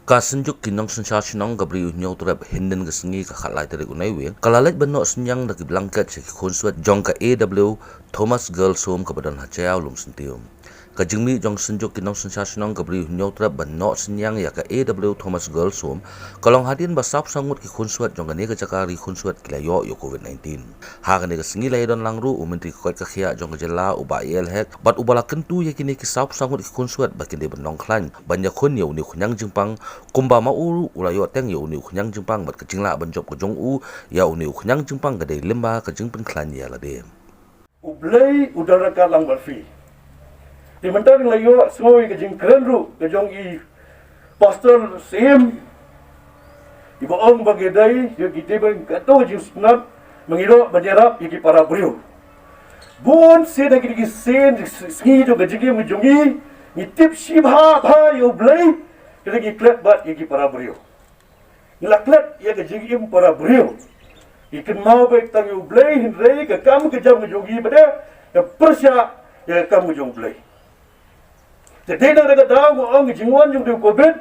Kasenjuk kinong sensasyon gabri unyaw turab hinden kesengi kakhalai dari unai wing kalalet benok senyang dagi blanket si konswat jong ka AW Thomas Girls Home kebadan hacayau lum sentium kajengmi jong senjuk kinong sensasyon gabri unyaw turab benok senyang ya ka AW Thomas Girls Home kalong hadin basap sangut ki konswat jong kani kecakari konswat kilayo yo COVID-19 ha kani kesengi laidon langru uminti kokot kakhia jong kejela uba IL hek bat ubala kentu ya kini kisap sangut ki konswat bakin de benong klan banyak kon ya uni kunyang jengpang kumba mauru ulayo teng ya uni kunyang jengpang bat kecingla banjop ke jong u ya uni kunyang jengpang gade lemba ke jengpen klan ya lade ublay udara kalang barfi di mentang layo semua ke jeng kerenru ke jong i pastor sim di baong bagedai yo kita bang kato jeng sunat mengiro banjarap iki para beliau bon se da kiri sen ski jo ke jeng jongi ni tip shibha bha yo ublay kiri klet bat iki para beliau nilaklet ya ke jeng para beliau ikan mau baik tang yo ublay hindrei ke kamu ke jam ke jongi pada ya persya ya kamu jong ublay jadi nak dekat dah orang jingwan jong dia COVID,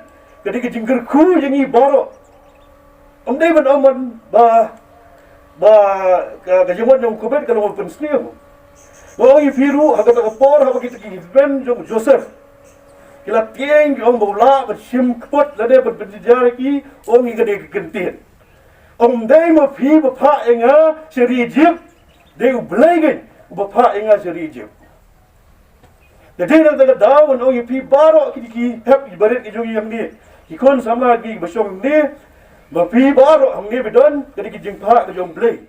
ketika jingker ku jengi baro. Dia ben aman ba kejingwan jong COVID kalau open sneam. Orang ifiru hagat kapor hagat kita ben jong Joseph. Kila tieng jong bola bersim kepot lade berbicara ki orang ingin kentin. Dia mafi bapa enga seri Egypt, dia ublegan bapa enga seri Egypt. Jadi nak dekat daun orang pi baro ki hep ibarat ki jongi hamni ki kon sama ki basong ni mapi baro hamni bedon jadi ki jingpa ke jong blay